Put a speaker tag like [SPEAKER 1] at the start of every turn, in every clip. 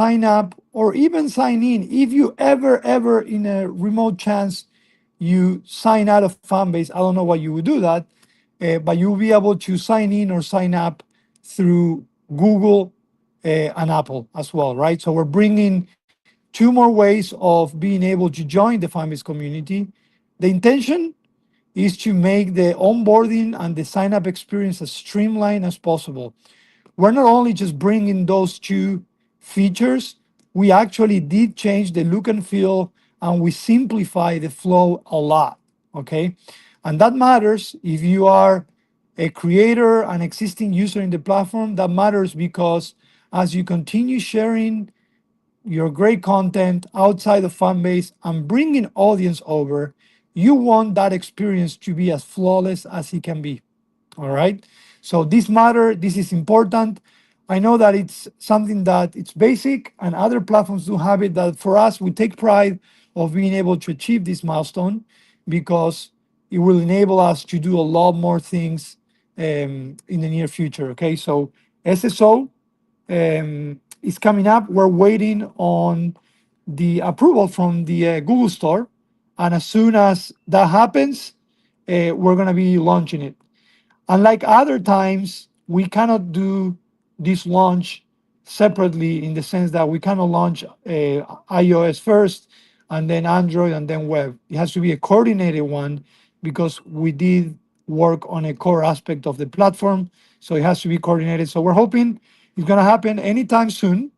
[SPEAKER 1] sign up or even sign in. If you ever in a remote chance you sign out of Fanbase, I don't know why you would do that, but you'll be able to sign in or sign up through Google and Apple as well, right? So we're bringing two more ways of being able to join the Fanbase community. The intention is to make the onboarding and the sign up experience as streamlined as possible. We're not only just bringing those two features, we actually did change the look and feel and we simplify the flow a lot. Okay. And that matters if you are a creator, an existing user in the platform. That matters because as you continue sharing your great content outside of fan base and bringing audience over, you want that experience to be as flawless as it can be. All right. So this matter, this is important. I know that it's something that it's basic and other platforms do have it, that for us, we take pride of being able to achieve this milestone because it will enable us to do a lot more things in the near future. Okay. So SSO is coming up. We're waiting on the approval from the Google Store. And as soon as that happens, we're going to be launching it. Unlike other times, we cannot do this launch separately in the sense that we cannot launch iOS first and then Android and then web. It has to be a coordinated one because we did work on a core aspect of the platform. So it has to be coordinated. So we're hoping it's going to happen anytime soon.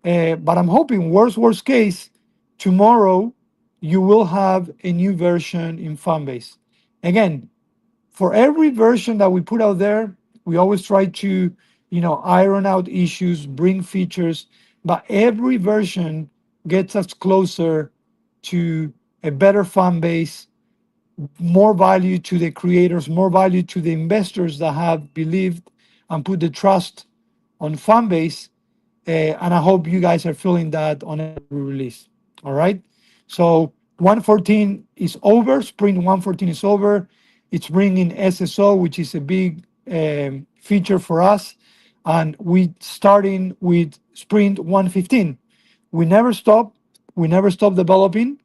[SPEAKER 1] But I'm hoping, worst case, tomorrow you will have a new version in Fanbase. Again, for every version that we put out there, we always try to, iron out issues, bring features, but every version gets us closer to a better fan base, more value to the creators, more value to the investors that have believed and put the trust on fan base. And I hope you guys are feeling that on every release. All right. So 114 is over. Sprint 114 is over. It's bringing SSO, which is a big feature for us. And we starting with Sprint 115. We never stop. We never stop developing.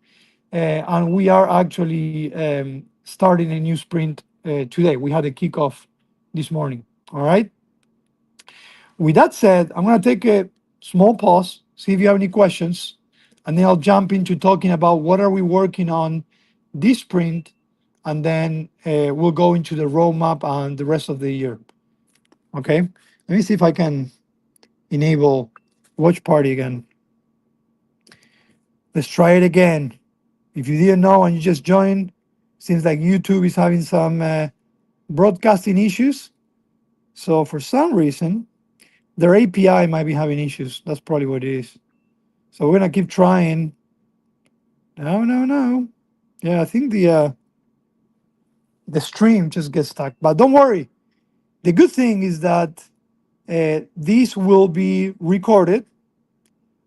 [SPEAKER 1] And we are actually starting a new sprint today. We had a kickoff this morning. All right. With that said, I'm going to take a small pause, see if you have any questions, and then I'll jump into talking about what are we working on this sprint, and then we'll go into the roadmap and the rest of the year. Okay, let me see if I can enable watch party again. Let's try it again. If you didn't know and you just joined, seems like YouTube is having some broadcasting issues. So for some reason, their API might be having issues. That's probably what it is. So we're gonna keep trying. No. Yeah, I think the stream just gets stuck. But don't worry. The good thing is that this will be recorded,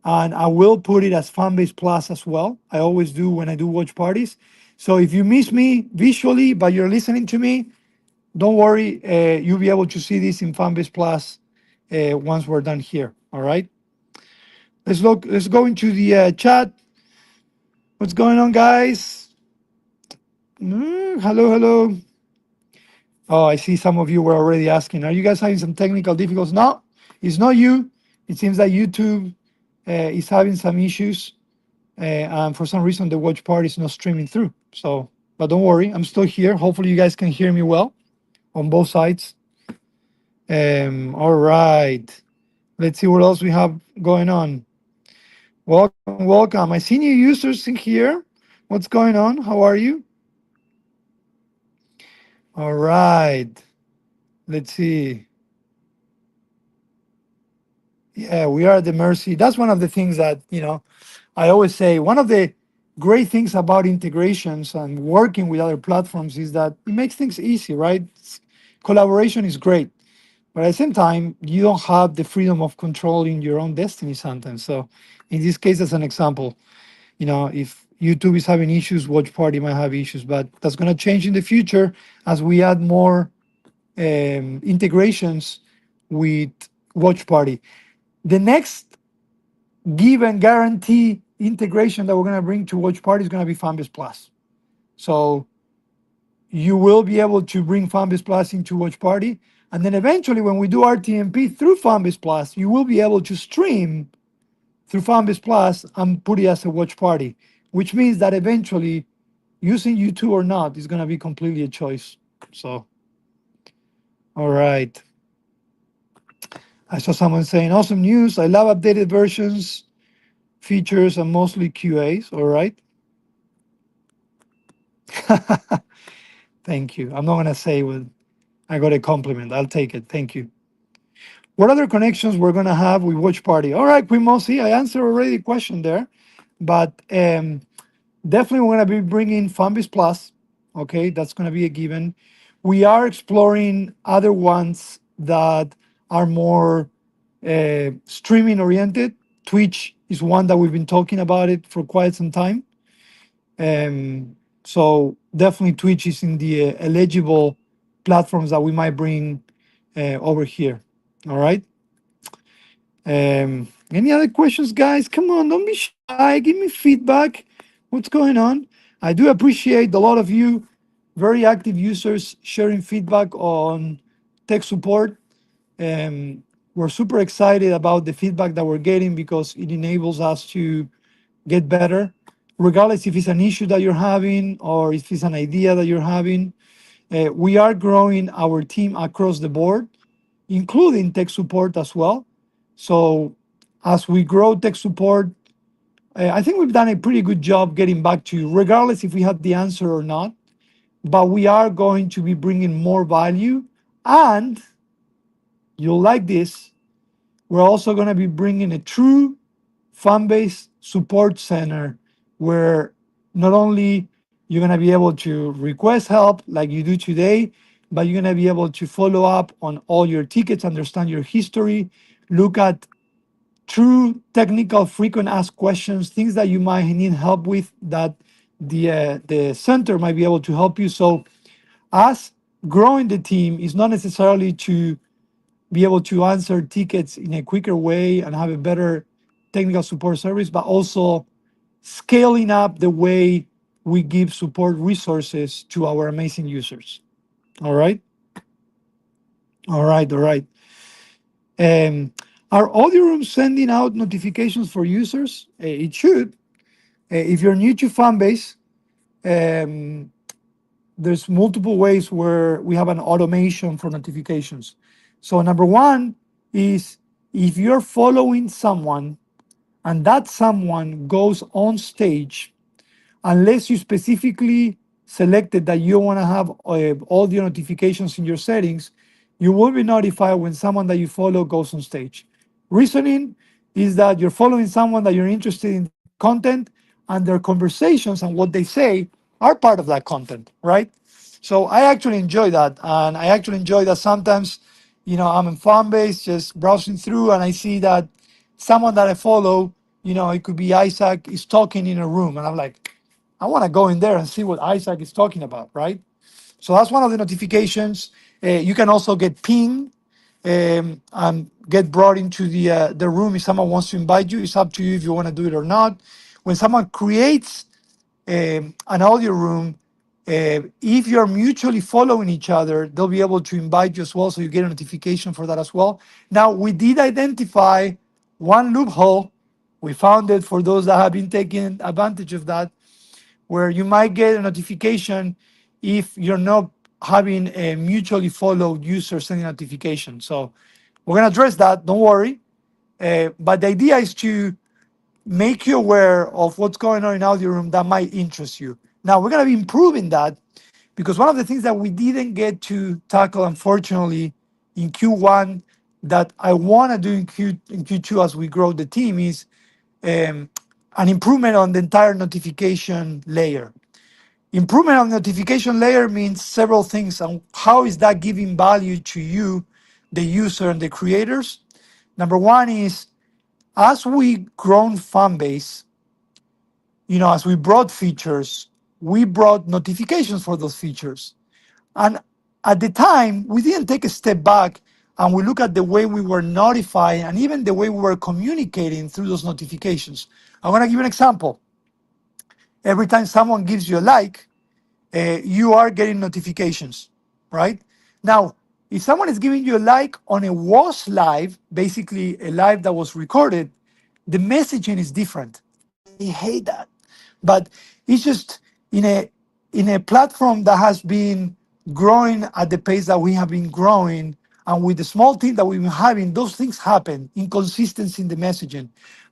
[SPEAKER 1] and I will put it as Fanbase Plus as well. I always do when I do watch parties. So if you miss me visually, but you're listening to me, don't worry. You'll be able to see this in Fanbase Plus once we're done here. All right. Let's look. Let's go into the chat. What's going on, guys? Hello. Oh, I see some of you were already asking. Are you guys having some technical difficulties? No, it's not you. It seems that YouTube is having some issues, and for some reason the watch party is not streaming through. So, but don't worry, I'm still here. Hopefully, you guys can hear me well on both sides. All right. Let's see what else we have going on. Welcome. I see new users in here. What's going on? How are you? All right. Let's see. Yeah, we are at the mercy. That's one of the things that, I always say, one of the great things about integrations and working with other platforms is that it makes things easy, right? Collaboration is great. But at the same time, you don't have the freedom of controlling your own destiny sometimes. So in this case, as an example, if YouTube is having issues, Watch Party might have issues, but that's going to change in the future as we add more integrations with Watch Party. The next give and guarantee integration that we're going to bring to Watch Party is going to be Fanbase Plus. So you will be able to bring Fanbase Plus into Watch Party. And then eventually, when we do RTMP through Fanbase Plus, you will be able to stream through Fanbase Plus and put it as a Watch Party, which means that eventually using YouTube or not is going to be completely a choice. So, all right. I saw someone saying, awesome news. I love updated versions, features, and mostly QAs. All right. Thank you. I'm not going to say what I got a compliment. I'll take it. Thank you. What other connections we're going to have with Watch Party? All right, Quimosi, I answered already the question there, but definitely we're going to be bringing Fanbase Plus. Okay, that's going to be a given. We are exploring other ones that are more streaming oriented. Twitch is one that we've been talking about it for quite some time. So definitely Twitch is in the eligible platforms that we might bring over here. All right. Any other questions, guys? Come on, don't be shy. Give me feedback. What's going on? I do appreciate a lot of you, very active users, sharing feedback on tech support. We're super excited about the feedback that we're getting because it enables us to get better, regardless if it's an issue that you're having or if it's an idea that you're having. We are growing our team across the board, including tech support as well. So as we grow tech support, I think we've done a pretty good job getting back to you, regardless if we have the answer or not. But we are going to be bringing more value, and you'll like this. We're also going to be bringing a true fan-based support center where not only you're going to be able to request help like you do today, but you're going to be able to follow up on all your tickets, understand your history, look at true technical frequent asked questions, things that you might need help with that the center might be able to help you. So us growing the team is not necessarily to be able to answer tickets in a quicker way and have a better technical support service, but also scaling up the way we give support resources to our amazing users. All right. All right. All right. Um, are audio rooms sending out notifications for users? It should. If you're new to Fanbase, um, there's multiple ways where we have an automation for notifications. So number one is if you're following someone and that someone goes on stage, unless you specifically selected that you want to have all the notifications in your settings, you will be notified when someone that you follow goes on stage. Reasoning is that you're following someone that you're interested in their content, and their conversations and what they say are part of that content, right? So I actually enjoy that, and I actually enjoy that sometimes, I'm in Fanbase just browsing through, and I see that someone that I follow, it could be Isaac, is talking in a room, and I'm like, I want to go in there and see what Isaac is talking about, right? So that's one of the notifications. You can also get pinged and get brought into the room if someone wants to invite you. It's up to you if you want to do it or not. When someone creates an audio room, if you're mutually following each other, they'll be able to invite you as well, so you get a notification for that as well. Now, we did identify one loophole. We found it for those that have been taking advantage of that, where you might get a notification if you're not having a mutually followed user sending notification. So we're going to address that. Don't worry. But the idea is to make you aware of what's going on in audio room that might interest you. Now we're going to be improving that, because one of the things that we didn't get to tackle, unfortunately, in Q1 that I want to do in Q2 as we grow the team is an improvement on the entire notification layer. Improvement on the notification layer means several things. And how is that giving value to you, the user, and the creators? Number one is, as we grown fan base, as we brought features, we brought notifications for those features. And at the time, we didn't take a step back and we look at the way we were notifying and even the way we were communicating through those notifications. I'm going to give you an example. Every time someone gives you a like, you are getting notifications, right? Now, if someone is giving you a like on a was live, basically a live that was recorded, the messaging is different. I hate that. But it's just in a platform that has been growing at the pace that we have been growing, and with the small team that we've been having, those things happen, inconsistency in the messaging.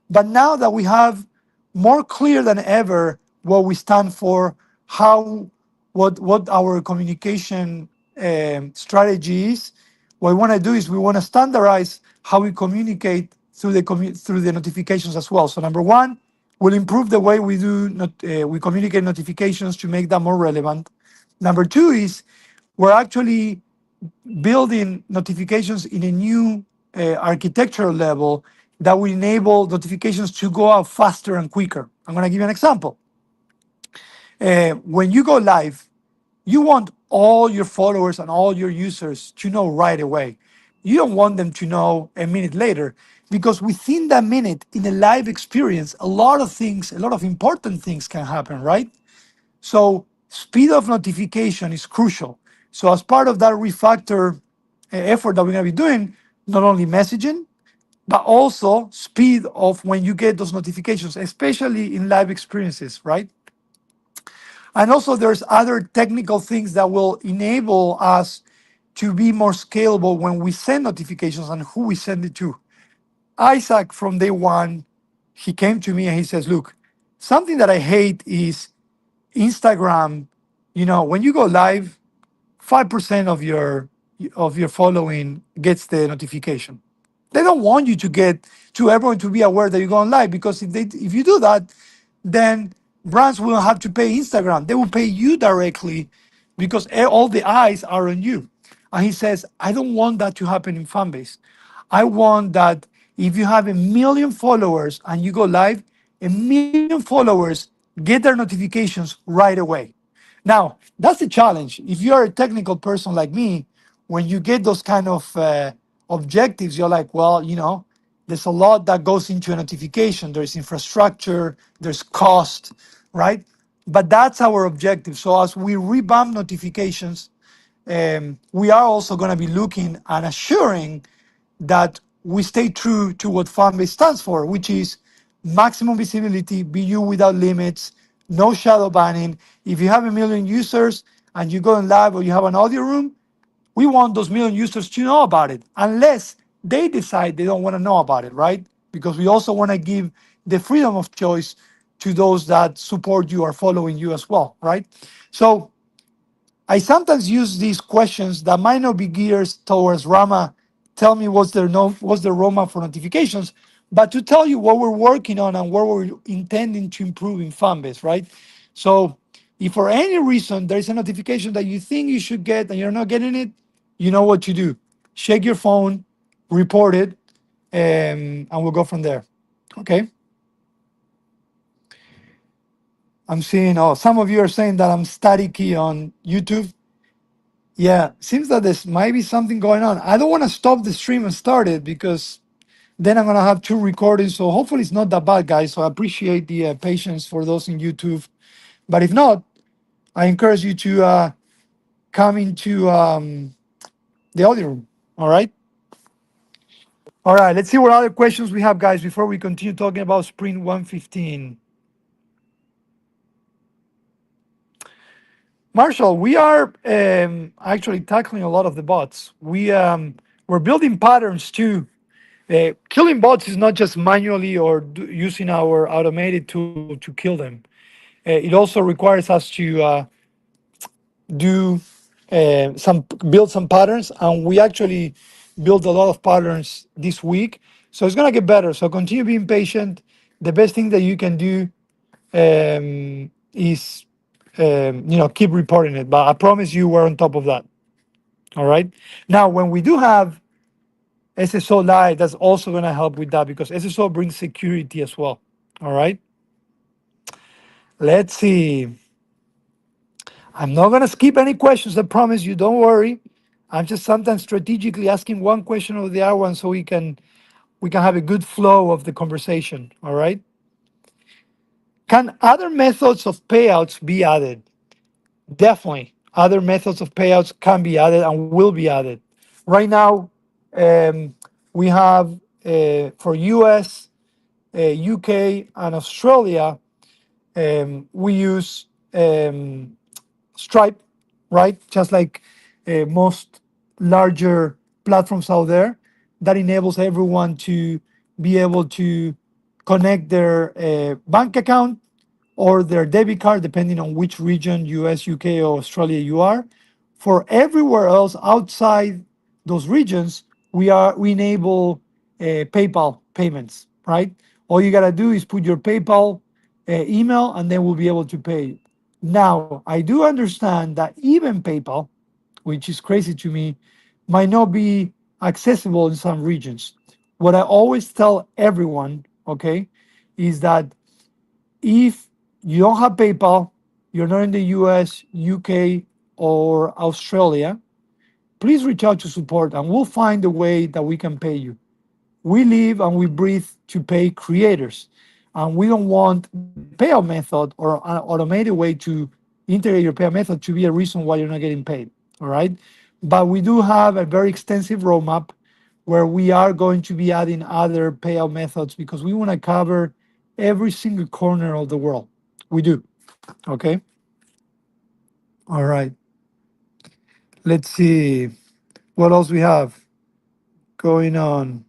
[SPEAKER 1] But now that we have more clear than ever what we stand for, how what our communication strategy is. What we want to do is we want to standardize how we communicate through through the notifications as well. So number one, we'll improve the way we communicate notifications to make that more relevant. Number two is we're actually building notifications in a new architectural level that will enable notifications to go out faster and quicker. I'm going to give you an example. When you go live, you want all your followers and all your users to know right away. You don't want them to know a minute later, because within that minute in a live experience, a lot of things, a lot of important things can happen, right? So speed of notification is crucial. So as part of that refactor effort that we're going to be doing, not only messaging, but also speed of when you get those notifications, especially in live experiences, right? And also there's other technical things that will enable us to be more scalable when we send notifications and who we send it to. Isaac, from day one, he came to me and he says, look, something that I hate is Instagram. When you go live, 5% of your following gets the notification. They don't want you to get to everyone to be aware that you're going live, because if you do that, then brands will have to pay Instagram. They will pay you directly because all the eyes are on you. And he says, I don't want that to happen in Fanbase. I want that if you have 1 million followers and you go live, 1 million followers get their notifications right away. Now, that's the challenge. If you are a technical person like me, when you get those kind of objectives, you're like, well, there's a lot that goes into a notification. There's infrastructure, there's cost, right? But that's our objective. So as we revamp notifications, we are also going to be looking and assuring that we stay true to what Fanbase stands for, which is maximum visibility, BU without limits, no shadow banning. If you have 1 million users and you go in live or you have an audio room, we want those 1 million users to know about it, unless they decide they don't want to know about it, right? Because we also want to give the freedom of choice to those that support you or following you as well, right? So I sometimes use these questions that might not be geared towards Rama. Tell me what's the roadmap for notifications, but to tell you what we're working on and what we're intending to improve in Fanbase, right? So if for any reason there is a notification that you think you should get and you're not getting it, you know what to do. Shake your phone, report it, and we'll go from there. Okay. I'm seeing, some of you are saying that I'm staticky on YouTube. Yeah, seems that there's might be something going on. I don't want to stop the stream and start it, because then I'm gonna have two recordings. So hopefully it's not that bad, guys. So I appreciate the patience for those in YouTube. But if not, I encourage you to come into the audio room. All right. All right. Let's see what other questions we have, guys, before we continue talking about Sprint 115. Marshall, we are actually tackling a lot of the bots. We're building patterns too. Killing bots is not just manually or using our automated tool to kill them. It also requires us to do some build some patterns, and we actually built a lot of patterns this week. So it's gonna get better. So continue being patient. The best thing that you can do is keep reporting it. But I promise you, we're on top of that. All right. Now, when we do have SSO live, that's also going to help with that, because SSO brings security as well. All right. Let's see. I'm not going to skip any questions. I promise you. Don't worry. I'm just sometimes strategically asking one question of the other one so we can have a good flow of the conversation. All right. Can other methods of payouts be added? Definitely, other methods of payouts can be added and will be added. Right now, um, we have for US, UK, and Australia, we use Stripe, right? Just like most larger platforms out there, that enables everyone to be able to connect their bank account or their debit card, depending on which region, US, UK, or Australia you are. For everywhere else outside those regions, we enable PayPal payments, right? All you gotta do is put your PayPal email, and then we'll be able to pay. Now, I do understand that even PayPal, which is crazy to me, might not be accessible in some regions. What I always tell everyone, okay, is that if you don't have PayPal, you're not in the US, UK, or Australia, please reach out to support and we'll find a way that we can pay you. We live and we breathe to pay creators. And we don't want the payout method or an automated way to integrate your payout method to be a reason why you're not getting paid. All right. But we do have a very extensive roadmap where we are going to be adding other payout methods because we want to cover every single corner of the world. We do. Okay. All right. Let's see what else we have going on.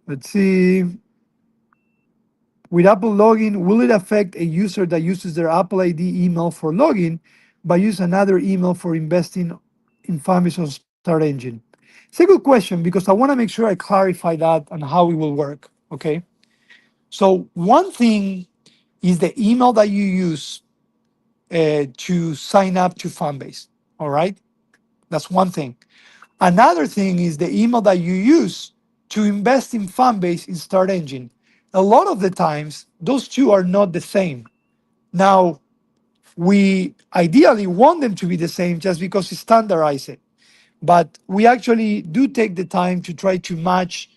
[SPEAKER 1] Let's see. With Apple login, will it affect a user that uses their Apple ID email for login but use another email for investing in Fambis or Start Engine? It's a good question because I want to make sure I clarify that and how it will work. Okay. So one thing is the email that you use to sign up to Fanbase. All right. That's one thing. Another thing is the email that you use to invest in Fanbase in Start Engine. A lot of the times, those two are not the same. Now, we ideally want them to be the same just because it's standardized it. But we actually do take the time to try to match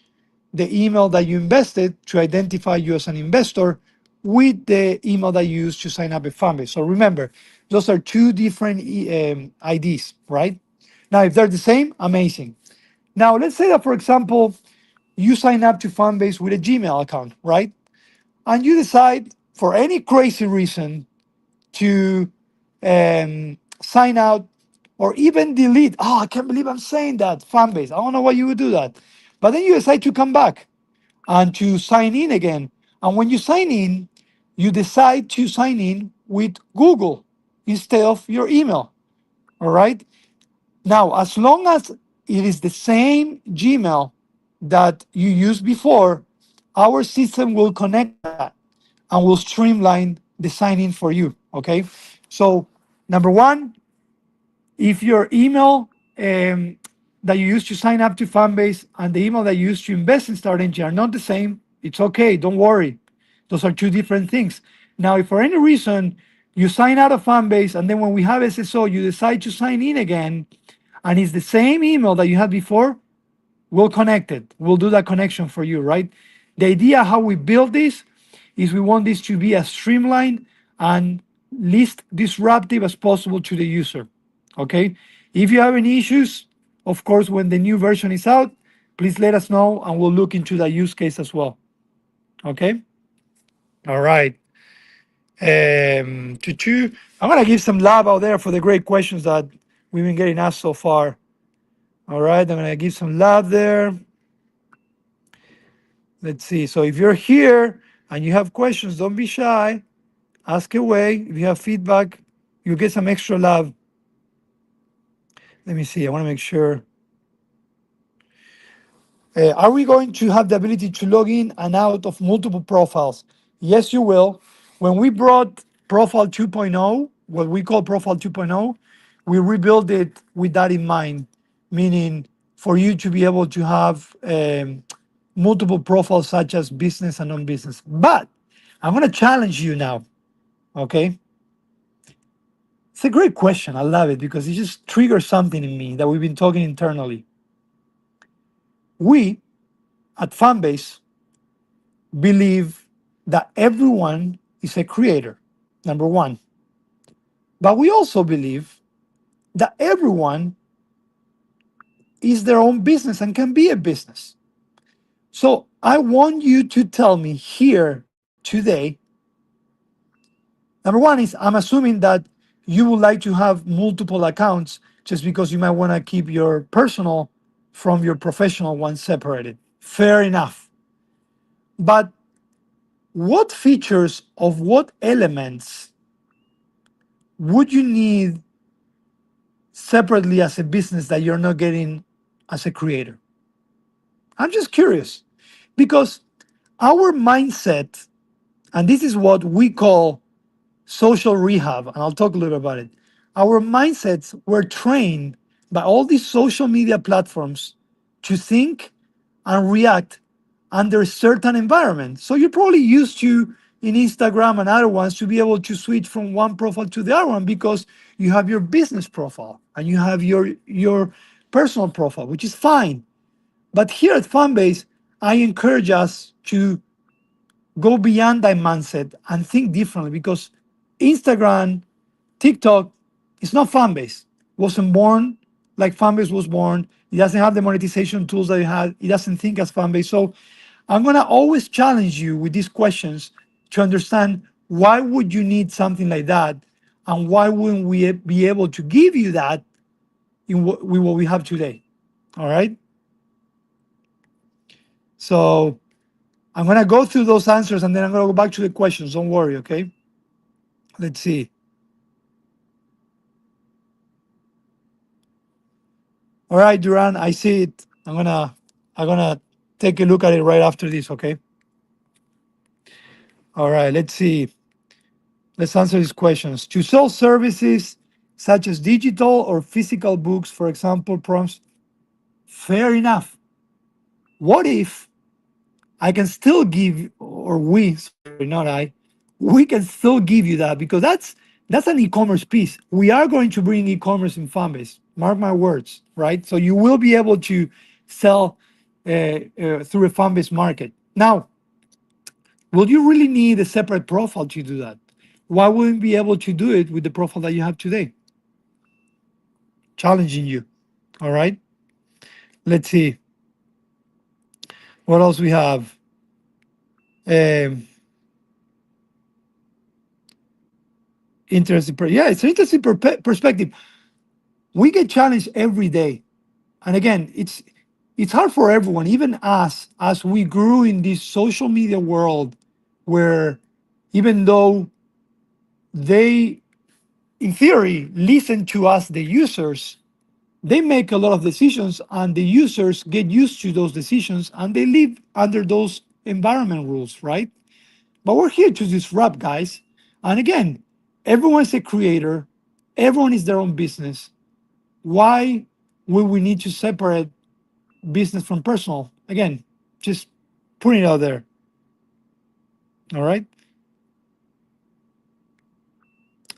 [SPEAKER 1] the email that you invested to identify you as an investor with the email that you use to sign up with Fanbase. So remember, those are two different IDs, right? Now, if they're the same, amazing. Now, let's say that, for example, you sign up to Fanbase with a Gmail account, right? And you decide, for any crazy reason, to sign out or even delete. Oh, I can't believe I'm saying that, Fanbase. I don't know why you would do that. But then you decide to come back and to sign in again. And when you sign in, you decide to sign in with Google instead of your email. All right. Now, as long as it is the same Gmail that you used before, our system will connect that and will streamline the sign in for you. Okay. So, number one, if your email that you use to sign up to Fanbase and the email that you use to invest in Start Engine are not the same, it's okay. Don't worry. Those are two different things. Now, if for any reason you sign out of Fanbase and then when we have SSO, you decide to sign in again, and it's the same email that you had before, we'll connect it. We'll do that connection for you, right? The idea how we build this is we want this to be as streamlined and least disruptive as possible to the user. Okay. If you have any issues, of course, when the new version is out, please let us know and we'll look into that use case as well. Okay. All right. I'm gonna give some love out there for the great questions that we've been getting asked so far. All right, I'm gonna give some love there. Let's see. So if you're here and you have questions, don't be shy. Ask away. If you have feedback, you'll get some extra love. Let me see. I want to make sure. Are we going to have the ability to log in and out of multiple profiles? Yes, you will. When we brought Profile 2.0, what we call Profile 2.0, we rebuilt it with that in mind, meaning for you to be able to have multiple profiles such as business and non-business. But I'm going to challenge you now, okay? It's a great question. I love it because it just triggers something in me that we've been talking internally. We at Fanbase believe that everyone is a creator, number one. But we also believe that everyone is their own business and can be a business. So I want you to tell me here today. Number one is I'm assuming that you would like to have multiple accounts just because you might want to keep your personal from your professional one separated. Fair enough. But what features of what elements would you need separately as a business that you're not getting as a creator? I'm just curious because our mindset, and this is what we call social rehab, and I'll talk a little bit about it. Our mindsets were trained by all these social media platforms to think and react under a certain environment. So you're probably used to in Instagram and other ones to be able to switch from one profile to the other one because you have your business profile and you have your personal profile, which is fine. But here at Fanbase, I encourage us to go beyond that mindset and think differently because Instagram, TikTok, it's not Fanbase. Wasn't born like Fanbase was born. It doesn't have the monetization tools that it had. It doesn't think as Fanbase. So I'm gonna always challenge you with these questions to understand why would you need something like that, and why wouldn't we be able to give you that with what we have today? All right. So I'm gonna go through those answers and then I'm gonna go back to the questions. Don't worry, okay? Let's see. All right, Duran, I see it. I'm gonna take a look at it right after this, okay? All right, let's see. Let's answer these questions. To sell services such as digital or physical books, for example, prompts, fair enough. What if I can still give, or we, sorry, not I, we can still give you that because that's an e-commerce piece. We are going to bring e-commerce in Fanbase. Mark my words, right? So you will be able to sell through a Fanbase market. Now, will you really need a separate profile to do that? Why wouldn't you be able to do it with the profile that you have today? Challenging you. All right. Let's see what else we have. Um, interesting. Yeah, it's an interesting perspective. We get challenged every day, and again, it's hard for everyone, even us, as we grew in this social media world, where even though they, in theory, listen to us, the users, they make a lot of decisions and the users get used to those decisions and they live under those environment rules, right? But we're here to disrupt, guys. And again, everyone's a creator, everyone is their own business. Why would we need to separate business from personal? Again, just putting it out there. All right.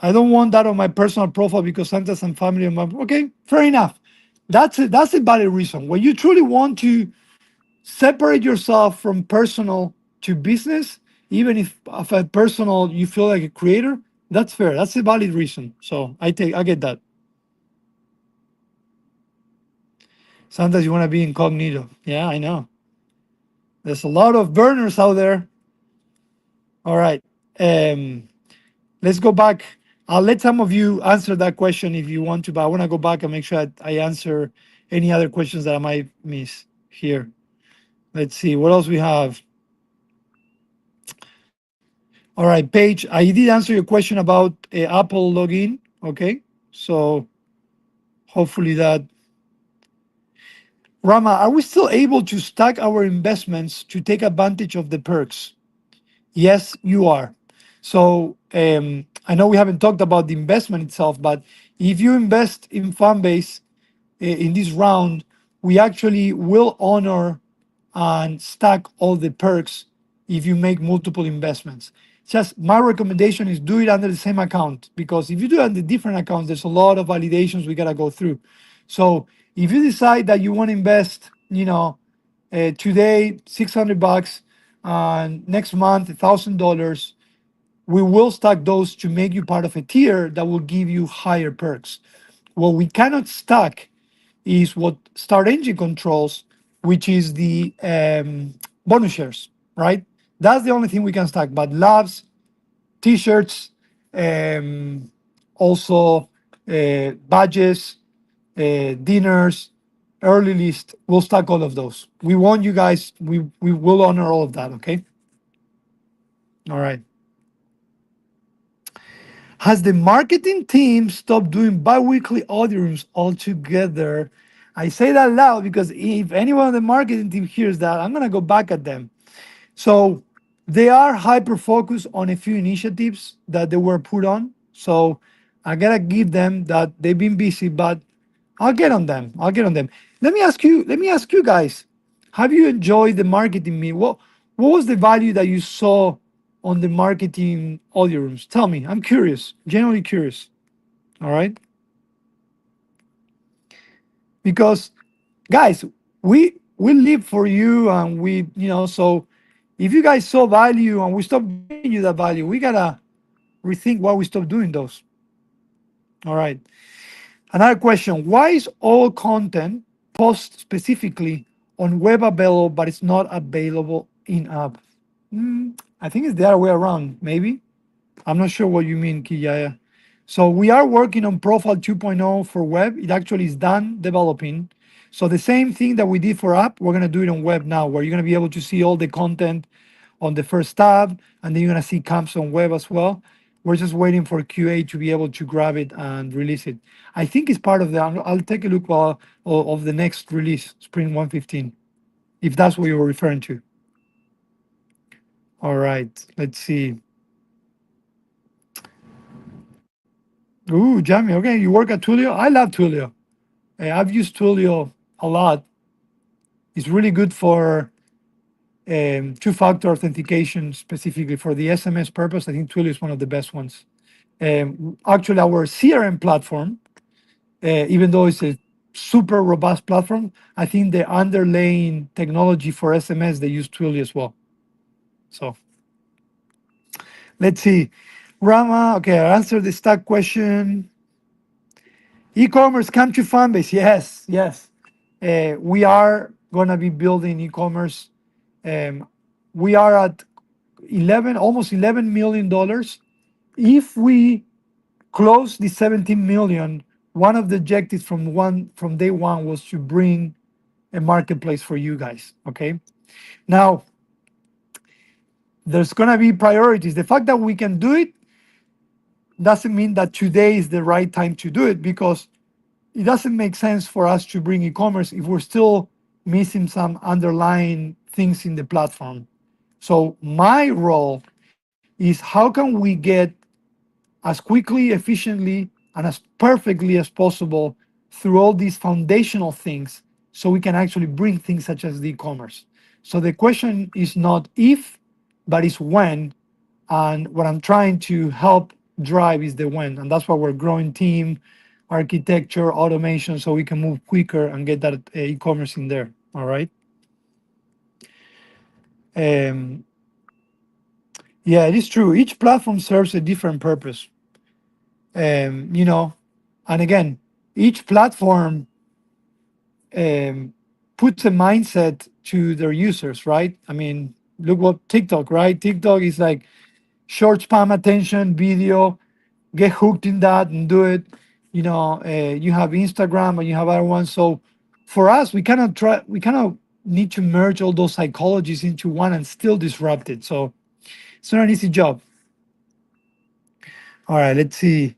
[SPEAKER 1] I don't want that on my personal profile because sometimes I'm family. Okay, fair enough. That's a valid reason. When you truly want to separate yourself from personal to business, even if of a personal you feel like a creator, that's fair. That's a valid reason. So I get that. Sometimes you want to be incognito. Yeah, I know. There's a lot of burners out there. All right. Um, let's go back. I'll let some of you answer that question if you want to, but I want to go back and make sure I answer any other questions that I might miss here. Let's see what else we have. All right, Paige, I did answer your question about Apple login. Okay, so hopefully that. Rama, are we still able to stack our investments to take advantage of the perks? Yes, you are. So I know we haven't talked about the investment itself, but if you invest in Fanbase in this round, we actually will honor and stack all the perks if you make multiple investments. Just my recommendation is do it under the same account, because if you do it under different accounts, there's a lot of validations we gotta go through. So if you decide that you want to invest, today $600, and next month $1,000, we will stack those to make you part of a tier that will give you higher perks. What we cannot stack is what Start Engine controls, which is the bonus shares, right? That's the only thing we can stack. But labs, t-shirts, um, also badges, dinners, early list, we'll stack all of those. We want you guys, we will honor all of that, okay? All right. Has the marketing team stopped doing bi-weekly audio rooms altogether? I say that loud because if anyone on the marketing team hears that, I'm gonna go back at them. So they are hyper focused on a few initiatives that they were put on. So I gotta give them that they've been busy, but I'll get on them. I'll get on them. Let me ask you guys, have you enjoyed the marketing meet? What was the value that you saw on the marketing audio rooms? Tell me. I'm curious, genuinely curious. All right. Because guys, we live for you, and so if you guys saw value and we stop giving you that value, we gotta rethink why we stop doing those. All right. Another question: why is all content post specifically on web available, but it's not available in app? I think it's the other way around, maybe. I'm not sure what you mean, Kiyaya. So we are working on Profile 2.0 for web. It actually is done developing. So the same thing that we did for app, we're gonna do it on web now, where you're gonna be able to see all the content on the first tab, and then you're gonna see camps on web as well. We're just waiting for QA to be able to grab it and release it. I think it's part of the. I'll take a look of the next release, Spring 115, if that's what you were referring to. All right, let's see. Ooh, Jamie. Okay, you work at Twilio. I love Twilio. I've used Twilio a lot. It's really good for two-factor authentication, specifically for the SMS purpose. I think Twilio is one of the best ones. Actually, our CRM platform, even though it's a super robust platform, I think the underlying technology for SMS, they use Twilio as well. So let's see. Rama, okay, I answered the stack question. E-commerce come to Fanbase. Yes, yes. We are gonna be building e-commerce. Um, we are at almost $11 million. If we close the 17 million, one of the objectives from day one was to bring a marketplace for you guys. Okay. Now there's gonna be priorities. The fact that we can do it doesn't mean that today is the right time to do it, because it doesn't make sense for us to bring e-commerce if we're still missing some underlying things in the platform. So my role is how can we get as quickly, efficiently, and as perfectly as possible through all these foundational things so we can actually bring things such as the e-commerce. So the question is not if, but it's when. And what I'm trying to help drive is the when. And that's why we're growing team, architecture, automation, so we can move quicker and get that e-commerce in there. All right. Um, yeah, it is true. Each platform serves a different purpose. um, you know, and again, each platform um, puts a mindset to their users, right? I mean, look what TikTok, right? TikTok is like short spam attention, video, get hooked in that and do it. You have Instagram and you have other ones. So for us, we kind of need to merge all those psychologies into one and still disrupt it. So it's not an easy job. All right, let's see.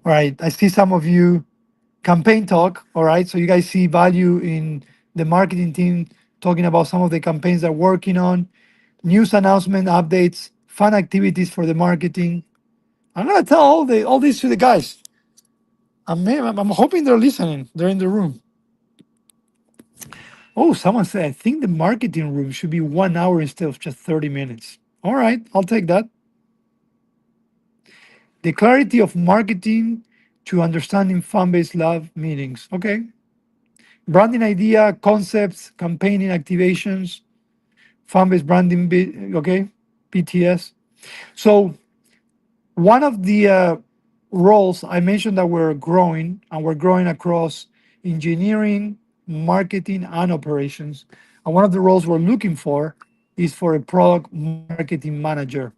[SPEAKER 1] All right, I see some of you campaign talk. All right, so you guys see value in the marketing team talking about some of the campaigns they're working on, news announcement updates, fun activities for the marketing. I'm gonna tell all this to the guys. I'm hoping they're listening. They're in the room. Oh, someone said I think the marketing room should be 1 hour instead of just 30 minutes. All right, I'll take that. The clarity of marketing to understanding fan-based love meetings. Okay. Branding idea, concepts, campaigning activations, fan-based branding. Okay. PTS. So one of the roles I mentioned that we're growing, and we're growing across engineering, marketing, and operations. And one of the roles we're looking for is for a product marketing manager.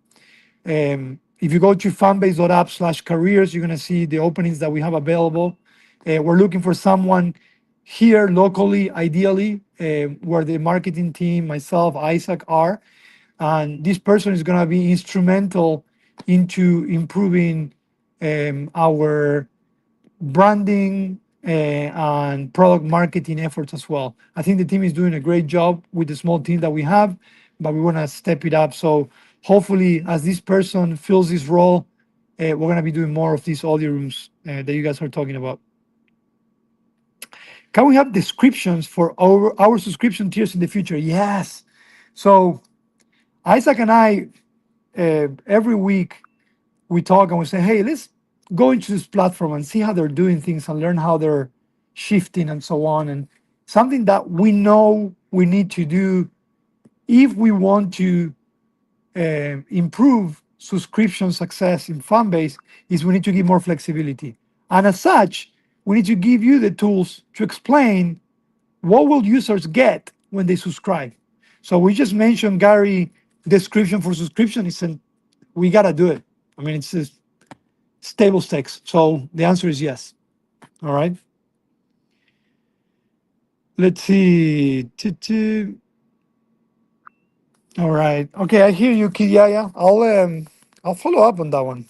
[SPEAKER 1] If you go to fanbase.app/careers, you're going to see the openings that we have available. We're looking for someone here locally, ideally, where the marketing team, myself, Isaac are. And this person is going to be instrumental into improving our branding and product marketing efforts as well. I think the team is doing a great job with the small team that we have, but we want to step it up. So hopefully, as this person fills this role, we're going to be doing more of these audio rooms that you guys are talking about. Can we have descriptions for our subscription tiers in the future? Yes. So Isaac and I, every week, we talk and we say, hey, let's go into this platform and see how they're doing things and learn how they're shifting and so on. And something that we know we need to do if we want to improve subscription success in Fanbase is we need to give more flexibility. And as such, we need to give you the tools to explain what will users get when they subscribe. So we just mentioned Gary description for subscription. We gotta do it. I mean, it's just stable stakes. So the answer is yes. All right. Let's see. All right. Okay, I hear you, Kid Yaya. I'll follow up on that one.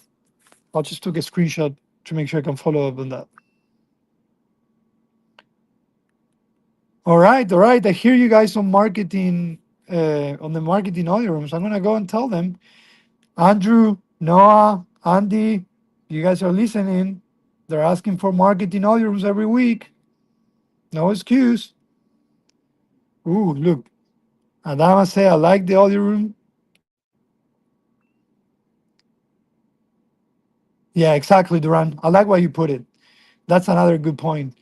[SPEAKER 1] I'll just took a screenshot to make sure I can follow up on that. All right, all right. I hear you guys on the marketing audio rooms. I'm gonna go and tell them. Andrew, Noah, Andy, you guys are listening. They're asking for marketing audio rooms every week. No excuse. Ooh, look. Adama say I like the audio room. Yeah, exactly, Duran. I like why you put it. That's another good point.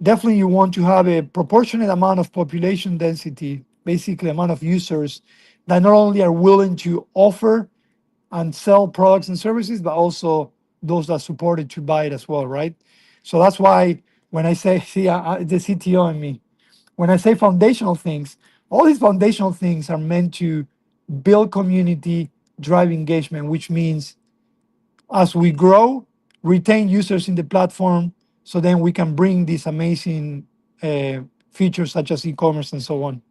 [SPEAKER 1] Definitely, you want to have a proportionate amount of population density, basically, amount of users that not only are willing to offer and sell products and services, but also those that support it to buy it as well, right? So that's why when I say, see, the CTO in me, when I say foundational things, all these foundational things are meant to build community, drive engagement, which means as we grow, retain users in the platform, so then we can bring these amazing uh, features such as e-commerce and so on.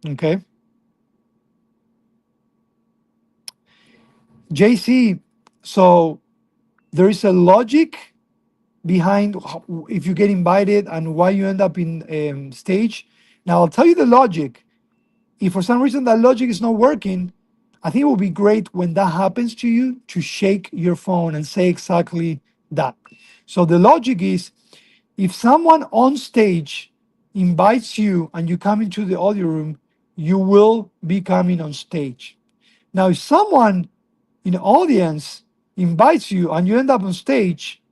[SPEAKER 1] Okay, JC. So there is a logic behind if you get invited and why you end up in stage. Now I'll tell you the logic. If for some reason that logic is not working, I think it would be great when that happens to you to shake your phone and say exactly that. So the logic is if someone on stage invites you and you come into the audio room, you will be coming on stage. Now, if someone in the audience invites you and you end up on stage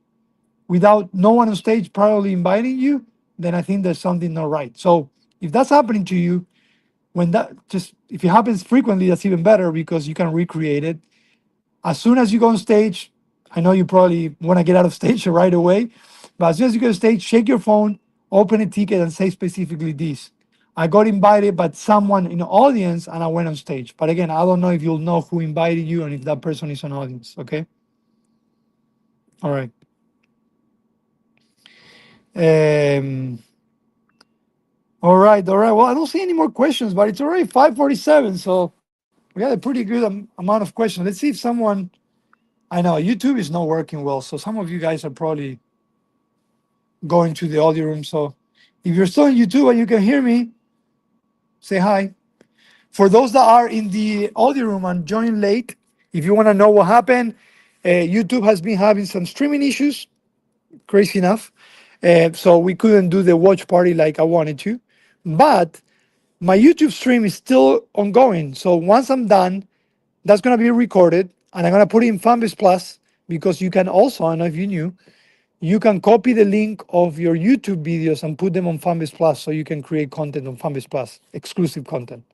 [SPEAKER 1] without no one on stage probably inviting you, then I think there's something not right. So if that's happening to you, when that just if it happens frequently, that's even better because you can recreate it. As soon as you go on stage, I know you probably want to get out of stage right away, but as soon as you get on stage, shake your phone, open a ticket, and say specifically this. I got invited by someone in the audience and I went on stage. But again, I don't know if you'll know who invited you and if that person is an audience. Okay. All right. Um, all right. All right. Well, I don't see any more questions, but it's already 5:47. So we had a pretty good amount of questions. Let's see if someone, I know YouTube is not working well. So some of you guys are probably going to the audio room. So if you're still on YouTube and you can hear me, say hi. For those that are in the audio room and joining late, if you want to know what happened, YouTube has been having some streaming issues, crazy enough. So we couldn't do the watch party like I wanted to. But My YouTube stream is still ongoing. So once I'm done, that's going to be recorded and I'm going to put it in Fanbase Plus because you can also, I don't know if you knew, you can copy the link of your YouTube videos and put them on Fanbase Plus so you can create content on Fanbase Plus, exclusive content.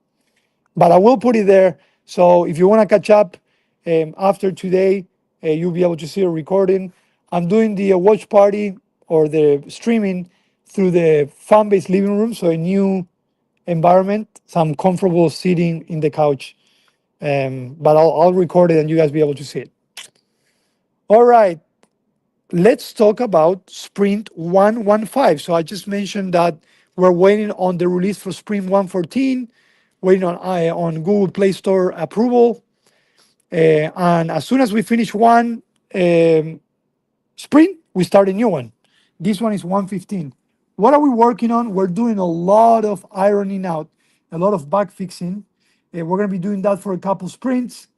[SPEAKER 1] But I will put it there. So if you want to catch up after today, you'll be able to see a recording. I'm doing the watch party or the streaming through the Fanbase living room, so a new environment. So I'm comfortable sitting in the couch, but I'll record it and you guys be able to see it. All right, let's talk about Sprint 115. So I just mentioned that we're waiting on the release for Sprint 114, waiting on Google Play Store approval. And as soon as we finish one sprint, we start a new one. This one is 115. What are we working on? We're doing a lot of ironing out, a lot of bug fixing. We're going to be doing that for a couple sprints.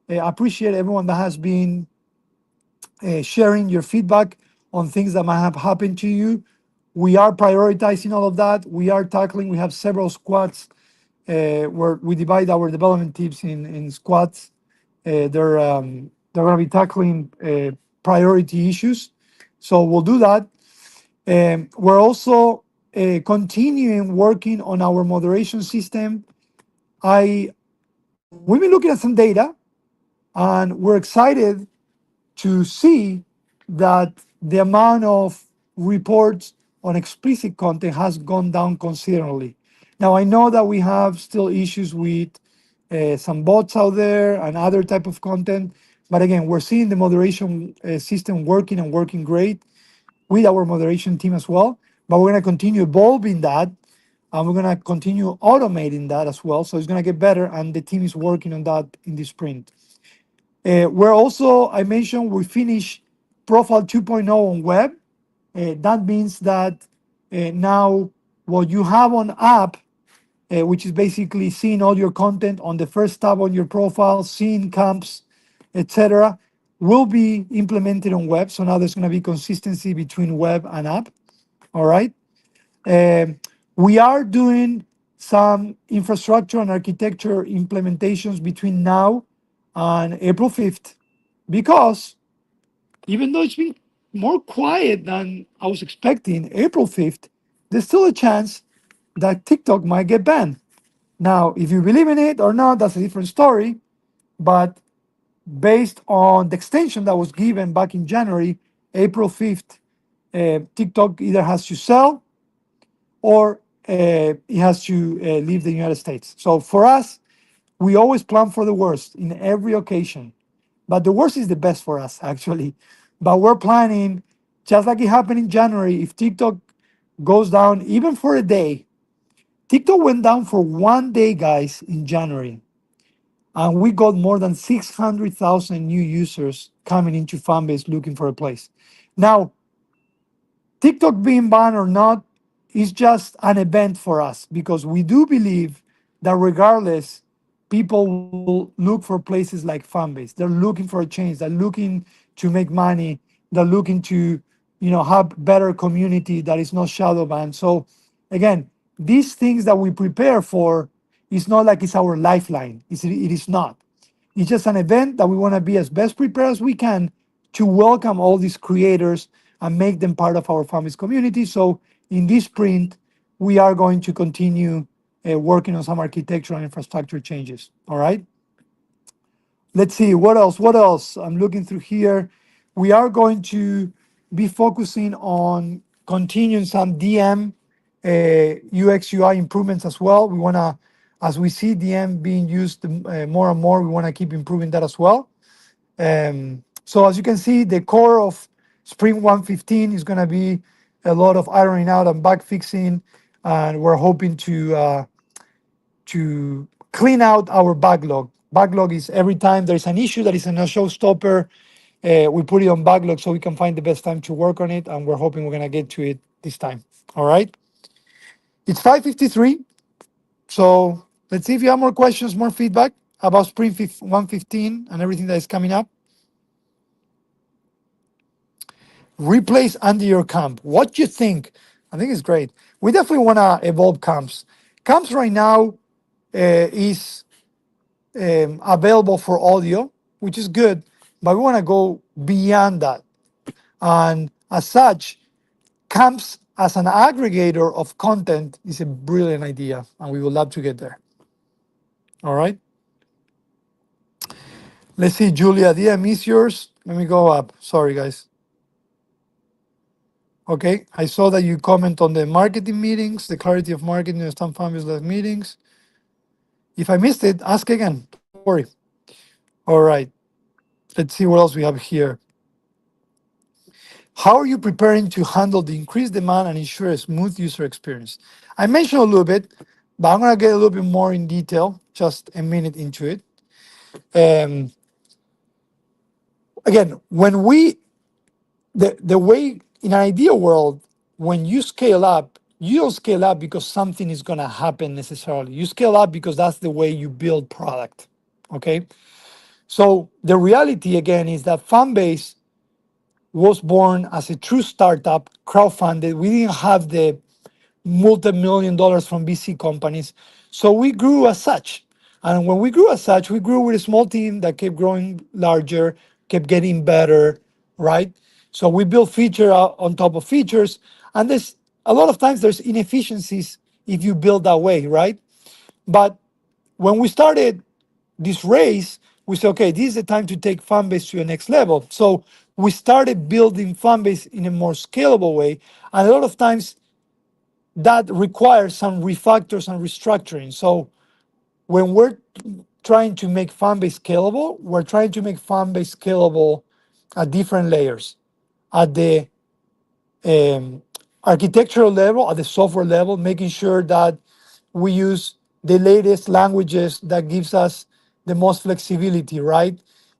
[SPEAKER 1] I appreciate everyone that has been sharing your feedback on things that might have happened to you. We are prioritizing all of that. We are tackling, we have several squads where we divide our development teams in squads. They're going to be tackling priority issues. So we'll do that. We're also continuing working on our moderation system. We've been looking at some data, and we're excited to see that the amount of reports on explicit content has gone down considerably. Now I know that we have still issues with some bots out there and other type of content, but again, we're seeing the moderation system working and working great with our moderation team as well. But we're going to continue evolving that, and we're going to continue automating that as well. So it's going to get better, and the team is working on that in this sprint. We're also, I mentioned, we finished Profile 2.0 on web. That means that now what you have on app, which is basically seeing all your content on the first tab on your profile, seeing camps, etc., will be implemented on web. So now there's going to be consistency between web and app. All right. We are doing some infrastructure and architecture implementations between now and April 5th because even though it's been more quiet than I was expecting, April 5th, there's still a chance that TikTok might get banned. Now, if you believe in it or not, that's a different story. But based on the extension that was given back in January, April 5th, TikTok either has to sell or it has to leave the United States. So for us, we always plan for the worst in every occasion. But the worst is the best for us, actually. But we're planning, just like it happened in January, if TikTok goes down even for a day. TikTok went down for one day, guys, in January. And we got more than 600,000 new users coming into Fanbase looking for a place. Now, TikTok being banned or not is just an event for us because we do believe that regardless, people will look for places like Fanbase. They're looking for a change. They're looking to make money. They're looking to, have better community that is not shadow banned. So again, these things that we prepare for is not like it's our lifeline. It is not. It's just an event that we want to be as best prepared as we can to welcome all these creators and make them part of our Fanbase community. So in this sprint, we are going to continue working on some architectural and infrastructure changes. All right. Let's see what else. What else? I'm looking through here. We are going to be focusing on continuing some DM UX UI improvements as well. We want to, as we see DM being used more and more, we want to keep improving that as well. So as you can see, the core of Spring 115 is going to be a lot of ironing out and bug fixing, and we're hoping to clean out our backlog. Backlog is every time there's an issue that is a showstopper, we put it on backlog so we can find the best time to work on it, and we're hoping we're going to get to it this time. All right. It's 5:53, so let's see if you have more questions, more feedback about Spring 115 and everything that is coming up. Replace under your camp. What do you think? I think it's great. We definitely want to evolve camps. Camps right now is available for audio, which is good, but we want to go beyond that. And as such, Camps as an aggregator of content is a brilliant idea, and we would love to get there. All right. Let's see, Julia. Did I miss yours? Let me go up. Sorry, guys. Okay. I saw that you comment on the marketing meetings, the clarity of marketing and some families led meetings. If I missed it, ask again. Don't worry. All right. Let's see what else we have here. How are you preparing to handle the increased demand and ensure a smooth user experience? I mentioned a little bit, but I'm going to get a little bit more in detail, just a minute into it. Um, Again, when we, the way in an ideal world, when you scale up, you don't scale up because something is going to happen necessarily. You scale up because that's the way you build product. Okay. So the reality again is that Fanbase was born as a true startup, crowdfunded. We didn't have the multi-million dollars from VC companies. So we grew as such. And when we grew as such, we grew with a small team that kept growing larger, kept getting better, right? So we built feature on top of features. And there's a lot of times there's inefficiencies if you build that way, right? But when we started this race, we said, okay, this is the time to take Fanbase to the next level. So we started building Fanbase in a more scalable way. And a lot of times that requires some refactors and restructuring. So when we're trying to make Fanbase scalable, we're trying to make Fanbase scalable at different layers, at the um, architectural level, at the software level, making sure that we use the latest languages that gives us the most flexibility, right?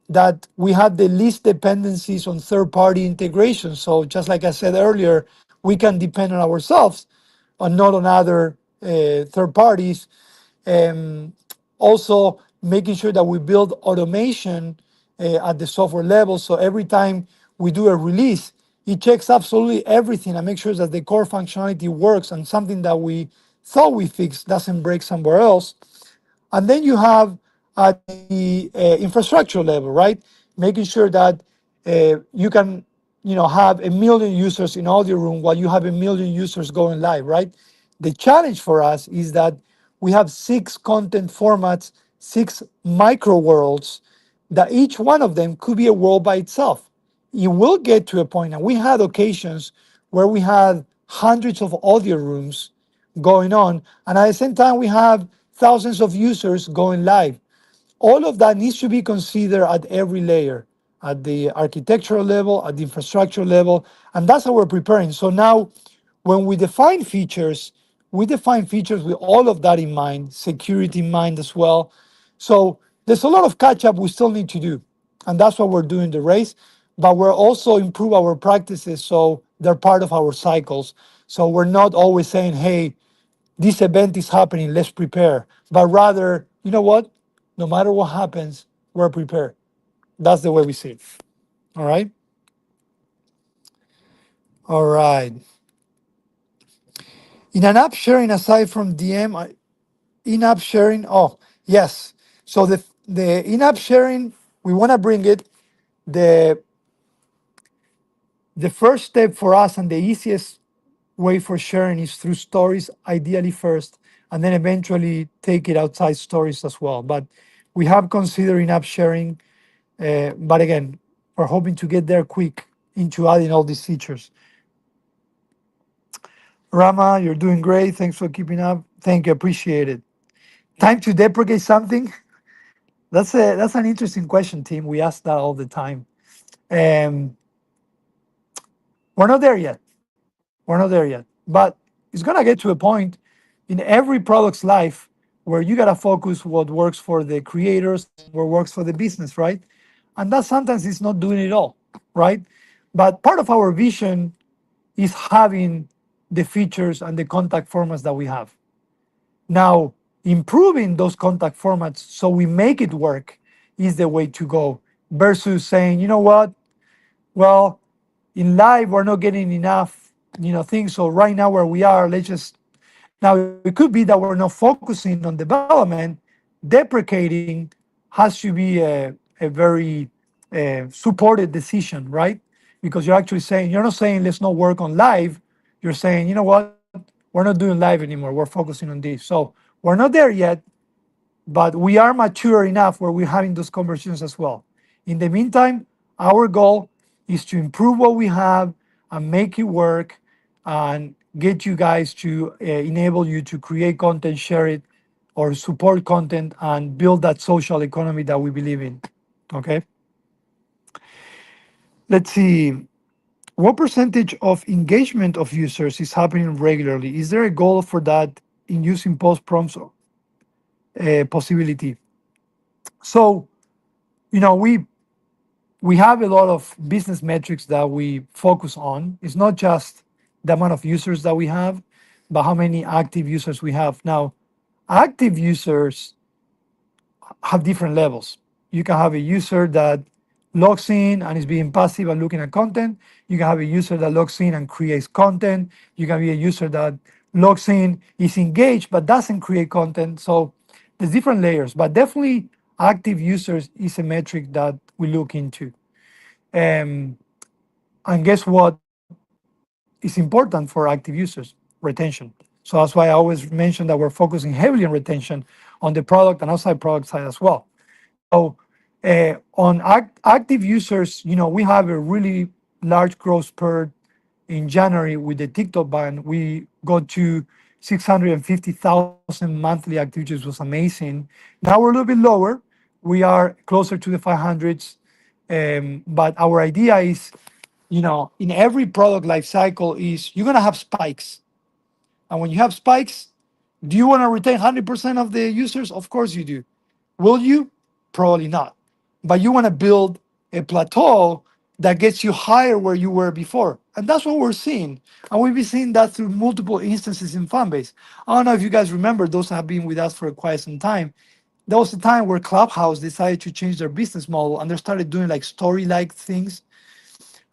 [SPEAKER 1] That we have the least dependencies on third-party integration. So just like I said earlier, we can depend on ourselves and not on other third parties. Um, Also, making sure that we build automation at the software level. So every time we do a release, it checks absolutely everything and makes sure that the core functionality works and something that we thought we fixed doesn't break somewhere else. And then you have at the infrastructure level, right? Making sure that you can, have a million users in audio room while you have a million users going live, right? The challenge for us is that we have 6 content formats, 6 micro worlds, that each one of them could be a world by itself. You will get to a point, and we had occasions where we had hundreds of audio rooms going on, and at the same time, we have thousands of users going live. All of that needs to be considered at every layer, at the architectural level, at the infrastructure level, and that's how we're preparing. So now, when we define features with all of that in mind, security in mind as well. So there's a lot of catch up we still need to do, and that's what we're doing the race. But we're also improve our practices so they're part of our cycles. So we're not always saying, "Hey, this event is happening, let's prepare," but rather, you know what? No matter what happens, we're prepared. That's the way we see it. All right. All right. In an app sharing, aside from DM, in-app sharing. Oh, yes. So the in-app sharing, we want to bring it. The the first step for us and the easiest way for sharing is through stories, ideally first, and then eventually take it outside stories as well. But we have considered in-app sharing. But again, we're hoping to get there quick into adding all these features. Rama, you're doing great. Thanks for keeping up. Thank you. Appreciate it. Time to deprecate something? That's an interesting question, team. We ask that all the time. Um, we're not there yet. We're not there yet. But it's gonna get to a point in every product's life where you gotta focus what works for the creators and what works for the business, right? And that sometimes is not doing it all, right? But part of our vision is having the features and the contact formats that we have. Now, improving those contact formats so we make it work is the way to go versus saying, you know what? Well, in live, we're not getting enough, things. So right now where we are, let's just Now, it could be that we're not focusing on development. Deprecating has to be a very supported decision, right? Because you're actually saying, you're not saying let's not work on live. You're saying, you know what, we're not doing live anymore. We're focusing on this. So we're not there yet, but we are mature enough where we're having those conversations as well. In the meantime, our goal is to improve what we have and make it work and get you guys to enable you to create content, share it, or support content and build that social economy that we believe in. Okay. Let's see. What percentage of engagement of users is happening regularly? Is there a goal for that in using post prompts possibility? So, we have a lot of business metrics that we focus on. It's not just the amount of users that we have, but how many active users we have. Now, active users have different levels. You can have a user that logs in and is being passive and looking at content. You can have a user that logs in and creates content. You can be a user that logs in, is engaged, but doesn't create content. So there's different layers, but definitely active users is a metric that we look into. Um, and guess what is important for active users? Retention. So that's why I always mention that we're focusing heavily on retention on the product and outside product side as well. So on active users, we have a really large growth spurt in January with the TikTok ban. We got to 650,000 monthly active users, was amazing. Now we're a little bit lower. We are closer to the 500s. But our idea is, in every product life cycle is you're gonna have spikes. And when you have spikes, do you want to retain 100% of the users? Of course you do. Will you? Probably not. But you want to build a plateau that gets you higher where you were before. And that's what we're seeing. And we've been seeing that through multiple instances in Fanbase. I don't know if you guys remember, those that have been with us for quite some time. There was a time where Clubhouse decided to change their business model and they started doing like story like things.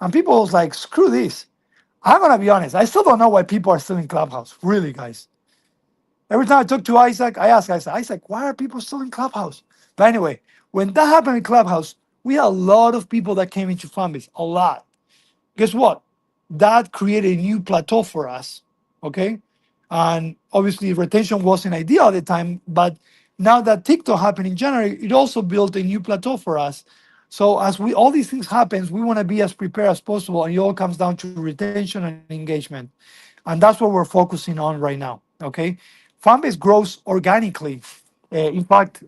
[SPEAKER 1] And people was like, screw this. I'm gonna be honest, I still don't know why people are still in Clubhouse. Really, guys. Every time I talk to Isaac, I ask Isaac, why are people still in Clubhouse? But anyway, when that happened in Clubhouse, we had a lot of people that came into Fanbase, a lot. Guess what? That created a new plateau for us. Okay. And obviously retention wasn't ideal at the time, but now that TikTok happened in January, it also built a new plateau for us. So as we all these things happens, we want to be as prepared as possible, and it all comes down to retention and engagement, and that's what we're focusing on right now. Okay, Fanbase grows organically. In fact,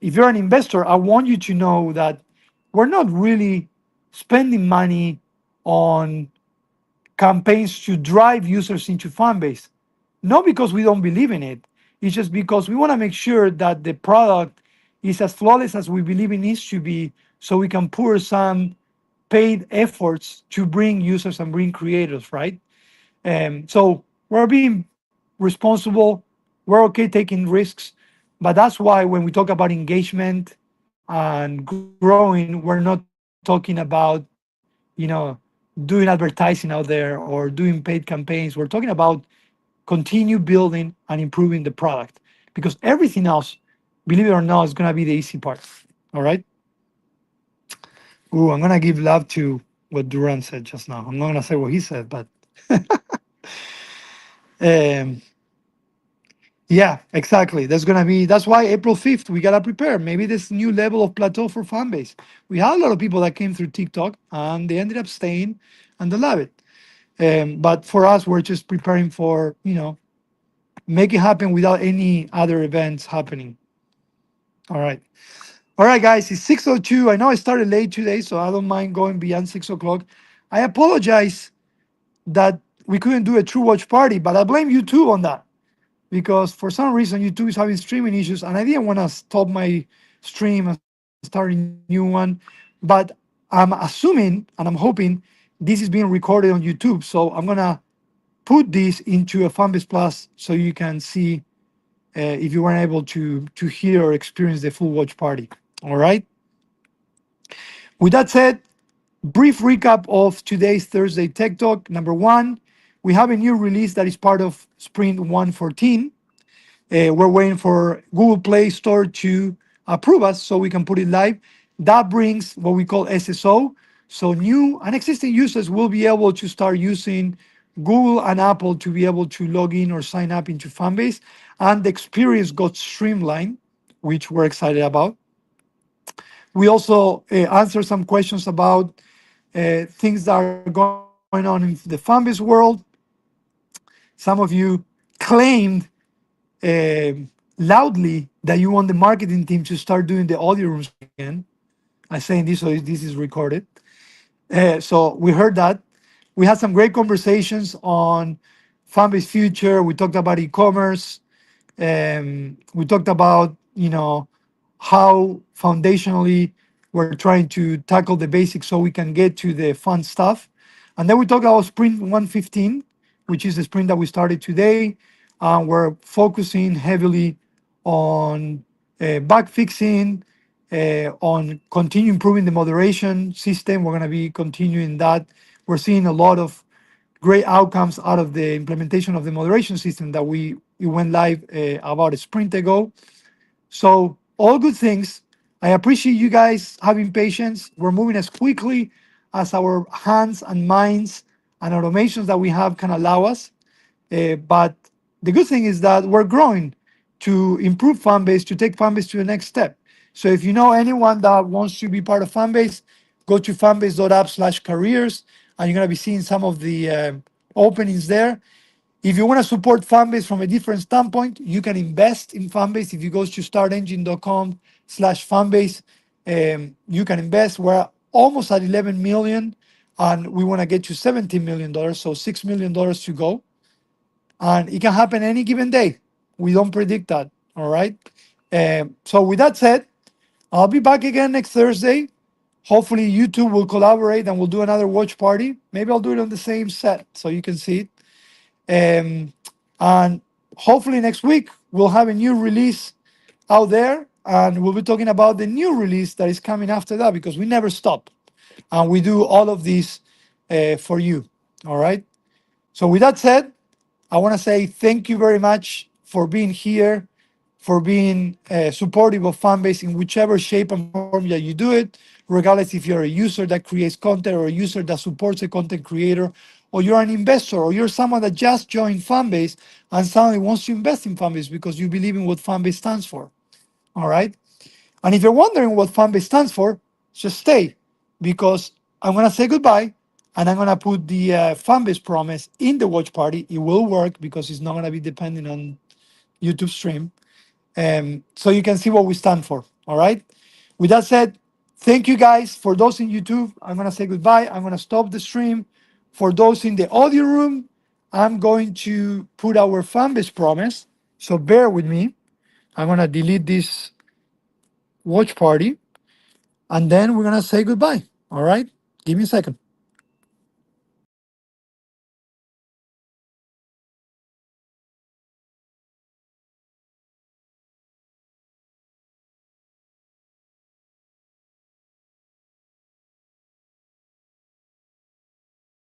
[SPEAKER 1] if you're an investor, I want you to know that we're not really spending money on campaigns to drive users into Fanbase. Not because we don't believe in it, it's just because we want to make sure that the product is as flawless as we believe it needs to be, so we can pour some paid efforts to bring users and bring creators, right? So we're being responsible. We're okay taking risks, but that's why when we talk about engagement and growing, we're not talking about, doing advertising out there or doing paid campaigns. We're talking about continue building and improving the product, because everything else, believe it or not, is gonna be the easy part. All right. Ooh, I'm gonna give love to what Duran said just now. I'm not gonna say what he said, but um, yeah, exactly. That's why April 5th, we gotta prepare. Maybe this new level of plateau for fan base. We had a lot of people that came through TikTok and they ended up staying and they love it. But for us, we're just preparing for, make it happen without any other events happening. All right. All right, guys, it's 6:02. I know I started late today, so I don't mind going beyond 6 o'clock. I apologize that we couldn't do a true watch party, but I blame YouTube on that, because for some reason YouTube is having streaming issues, and I didn't want to stop my stream and start a new one. But I'm assuming and I'm hoping this is being recorded on YouTube, so I'm gonna put this into a Fanbase Plus so you can see if you weren't able to hear or experience the full watch party. All right. With that said, brief recap of today's Thursday Tech Talk. Number one, We have a new release that is part of Sprint 114. We're waiting for Google Play Store to approve us so we can put it live. That brings what we call SSO. So new and existing users will be able to start using Google and Apple to be able to log in or sign up into Fanbase. And the experience got streamlined, which we're excited about. We also answer some questions about things that are going on in the Fanbase world. Some of you claimed loudly that you want the marketing team to start doing the audio rooms again. I'm saying this so this is recorded. So we heard that. We had some great conversations on Fanbase future. We talked about e-commerce. We talked about how foundationally we're trying to tackle the basics so we can get to the fun stuff. And then we talked about Sprint 115, which is the sprint that we started today. We're focusing heavily on bug fixing, on continue improving the moderation system. We're going to be continuing that. We're seeing a lot of great outcomes out of the implementation of the moderation system that we it went live about a sprint ago. So all good things. I appreciate you guys having patience. We're moving as quickly as our hands and minds and automations that we have can allow us. But the good thing is that we're growing to improve Fanbase, to take Fanbase to the next step. So if you know anyone that wants to be part of Fanbase, go to fanbase.app/careers, and you're going to be seeing some of the openings there. If you want to support Fanbase from a different standpoint, you can invest in Fanbase. If you go to startengine.com/Fanbase, you can invest. We're almost at 11 million, and we want to get to $17 million, so $6 million to go. And it can happen any given day. We don't predict that. All right. So with that said, I'll be back again next Thursday. Hopefully, YouTube will collaborate and we'll do another watch party. Maybe I'll do it on the same set so you can see it. And hopefully next week we'll have a new release out there, and we'll be talking about the new release that is coming after that because we never stop, and we do all of this for you. All right. So with that said, I want to say thank you very much for being here, for being supportive of Fanbase in whichever shape and form that you do it, regardless if you're a user that creates content or a user that supports a content creator, or you're an investor, or you're someone that just joined Fanbase and suddenly wants to invest in Fanbase because you believe in what Fanbase stands for. All right. And if you're wondering what Fanbase stands for, just stay because I'm going to say goodbye and I'm going to put the Fanbase promise in the watch party. It will work because it's not going to be dependent on YouTube stream. So you can see what we stand for. All right. With that said, thank you guys. For those in YouTube, I'm going to say goodbye. I'm going to stop the stream. For those in the audio room, I'm going to put our Fanbase promise. So bear with me. I'm going to delete this watch party and then we're going to say goodbye. All right. Give me a second.